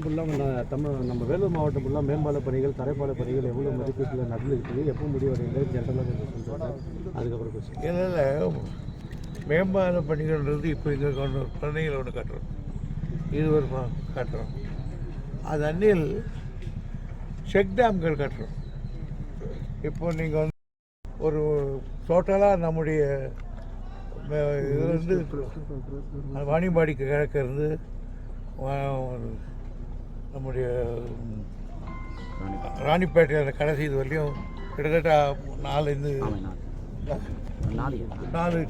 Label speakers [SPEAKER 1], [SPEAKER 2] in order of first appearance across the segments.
[SPEAKER 1] ஃபுல்லாக நம்ம வேலூர் மாவட்டம் ஃபுல்லாக மேம்பால பணிகள் தரைப்பால பணிகள் எவ்வளோ மதிப்பீட்டில் நடந்துருக்கு, எப்போ முடிவடைகிறது ஜென்ரலாக கொஞ்சம் சொல்கிறாங்க. அதுக்கப்புறம் கொஸ்டின்
[SPEAKER 2] இல்லை மேம்பால பணிகள்ன்றது இப்போ இங்கே கொண்டு பண்ணையில் ஒன்று கட்டுறோம், இது ஒரு கட்டுறோம். அது அந்நில் செக் டேம்கள் கட்டுறோம். இப்போ நீங்கள் வந்து ஒரு டோட்டலாக நம்முடைய இதுலேருந்து வாணியம்பாடிக்கு கிழக்க இருந்து நம்முடைய ராணிப்பேட்டையில் கடைசி இது வரையும் கிட்டத்தட்ட 4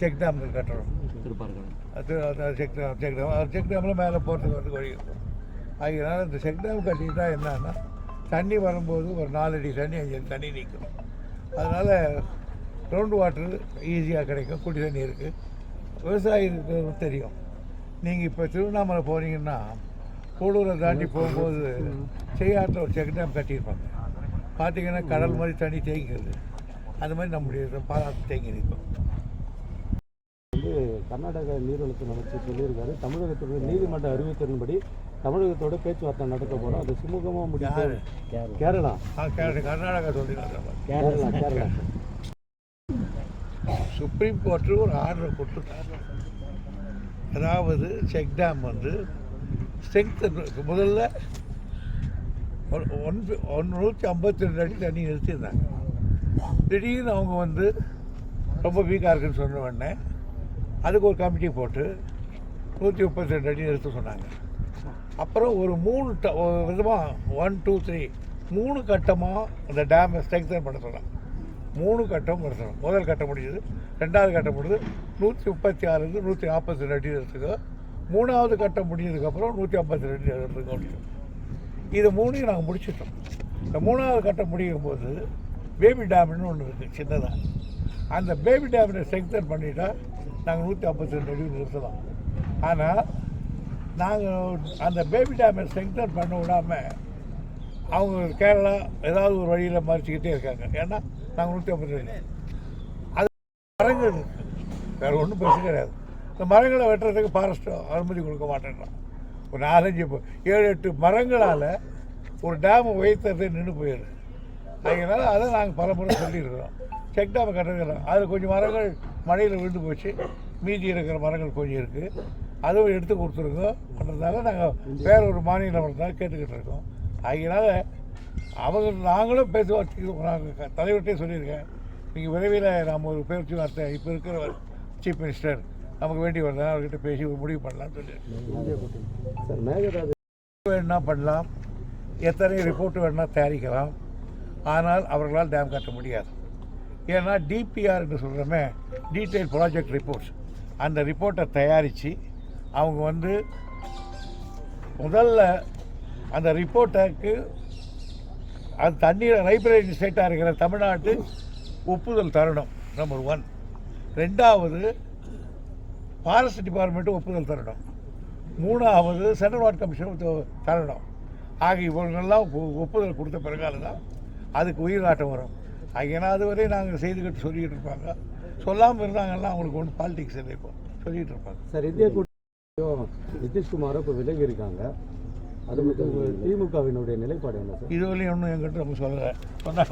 [SPEAKER 2] செக் டேம்கள் கட்டுறோம். அது செக் டேமில் மேலே போகிறதுக்கு வந்து வழி இருக்கும். அதனால இந்த செக் டேம் கட்டிட்டா என்னன்னா தண்ணி வரும்போது ஒரு 4 அடி தண்ணி 5 அடி தண்ணி நிற்கும். அதனால் கிரவுண்ட் வாட்டர் ஈஸியாக கிடைக்கும். குடி தண்ணி இருக்குது. விவசாயிக்கு தெரியும். நீங்கள் இப்போ திருவண்ணாமலை போனீங்கன்னா கூடூரை தாண்டி போகும்போது செய்யாட்டில் ஒரு செக் டேம் கட்டியிருப்பாங்க. பார்த்தீங்கன்னா கடல் மாதிரி தண்ணி தேங்கிக்கிறது. அந்த மாதிரி நம்முடைய பாலாற்று தேங்கி நிற்கும்.
[SPEAKER 1] வந்து கர்நாடக நீர்வளத்துறை அமைச்சர் சொல்லியிருக்காரு, தமிழகத்துடைய நீதிமன்ற அறிவித்தலின்படி தமிழகத்தோட பேச்சுவார்த்தை நடத்த போகிறோம், அது சுமூகமாக முடியாது. கேரளா
[SPEAKER 2] கர்நாடகா சொல்லிடுறாங்க.
[SPEAKER 1] கேரளா
[SPEAKER 2] சுப்ரீம் கோர்ட்டு ஒரு ஆர்டர் கொடுத்துருக்காங்க. அதாவது செக் டேம் வந்து ஸ்ட்ரென்த் முதல்ல 152 அடி தண்ணி நிறுத்தியிருந்தாங்க. திடீர்னு அவங்க வந்து ரொம்ப வீக்காக இருக்குன்னு சொன்ன உடனே அதுக்கு ஒரு கமிட்டி போட்டு 132 அடி நிறுத்த சொன்னாங்க. அப்புறம் ஒரு 3 விதமாக 1, 2, 3 3 கட்டமாக அந்த டேமை ஸ்ட்ரெங்தன் பண்ண சொன்னாங்க. 3 கட்டம் நடத்தணும். முதல் கட்டம் முடிஞ்சது, 2வது கட்டம் முடிஞ்சது 136 142 அடி நிறுத்துக்கு. 3வது கட்டம் முடிஞ்சதுக்கப்புறம் 152 அடி நிறுத்துக்கு முடிச்சோம். இது 3ஐயும் நாங்கள் முடிச்சிட்டோம். இந்த 3வது கட்டம் முடியும் போது பேபி டேம்னு ஒன்று இருக்குது சின்னதாக. அந்த பேபி டேமினை ஸ்ட்ரெங்தன் பண்ணிட்டா நாங்கள் 152 அடி நிறுத்தலாம். ஆனால் நாங்கள் அந்த பேபி டேமை ஸ்ட்ரெங்தன் பண்ண விடாமல் அவங்க கேரளா ஏதாவது ஒரு வழியில் மறைச்சிக்கிட்டே இருக்காங்க. ஏன்னா நாங்கள் 152 அது மரங்கள் இருக்குது, வேறு ஒன்றும் பிரச்சனை கிடையாது. இந்த மரங்களை வெட்டுறதுக்கு ஃபாரஸ்ட் அனுமதி கொடுக்க மாட்டேன்றான். ஒரு 4-5-7-8 மரங்களால் ஒரு டேமை உயர்த்தது நின்று போயிடுது. அதனால அதை நாங்கள் பல முறை சொல்லியிருக்கிறோம். செக் டேமை கட்டுறதுல அதில் கொஞ்சம் மரங்கள் மழையில் விழுந்து போச்சு, மீதி இருக்கிற மரங்கள் கொஞ்சம் இருக்குது, அதுவும் எடுத்து கொடுத்துருக்கோம். நாங்கள் வேற ஒரு மாநிலம் இருந்தாலும் கேட்டுக்கிட்டு இருக்கோம். அதனால் அவங்க நாங்களும் பேச்சுவார்த்தைக்கு நாங்கள் தலைவர்கிட்டே சொல்லியிருக்கேன், நீங்கள் விரைவில் நாம் ஒரு பேச்சுவார்த்தை இப்போ இருக்கிற சீஃப் மினிஸ்டர் நமக்கு வேண்டி வரதான் அவர்கிட்ட பேசி ஒரு முடிவு பண்ணலாம்னு சொல்லியிருக்கேன். வேணுன்னா பண்ணலாம், எத்தனை ரிப்போர்ட்டு வேணுன்னா தயாரிக்கலாம். ஆனால் அவர்களால் டேம் கட்ட முடியாது. ஏன்னா டிபிஆர் என்று சொல்கிறோமே, டீட்டெயில் ப்ராஜெக்ட் ரிப்போர்ட்ஸ், அந்த ரிப்போர்ட்டை தயாரித்து அவங்க வந்து முதல்ல அந்த ரிப்போர்ட்டுக்கு அது தண்ணீர் லைப்ரரி ஸ்டேட்டாக இருக்கிற தமிழ்நாட்டு ஒப்புதல் தரணும், நம்பர் 1. 2வது ஃபாரஸ்ட் டிபார்ட்மெண்ட்டு ஒப்புதல் தரணும். 3வது சென்ட்ரல் வாட்டர் கமிஷன் தரணும். ஆக இவர்களெல்லாம் ஒப்புதல் கொடுத்த பிறகால தான் அதுக்கு உயிராட்டம் வரும். ஏன்னா அதுவரை நாங்கள் செய்துக்கிட்டு சொல்லிக்கிட்டு இருப்பாங்க. சொல்லாமல் இருந்தாங்கன்னா அவங்களுக்கு ஒன்று பாலிடிக்ஸ் இல்லை, இப்போ சொல்லிகிட்டு இருப்பாங்க.
[SPEAKER 1] சார், இந்திய கூட்டணி நிதிஷ்குமார் இப்போ விலகி இருக்காங்க, அது மட்டும் திமுகவினுடைய நிலைப்பாடு என்ன சார்?
[SPEAKER 2] இதுவரையும் ஒன்றும் எங்கிட்ட நம்ம சொல்லலை. சொன்னால்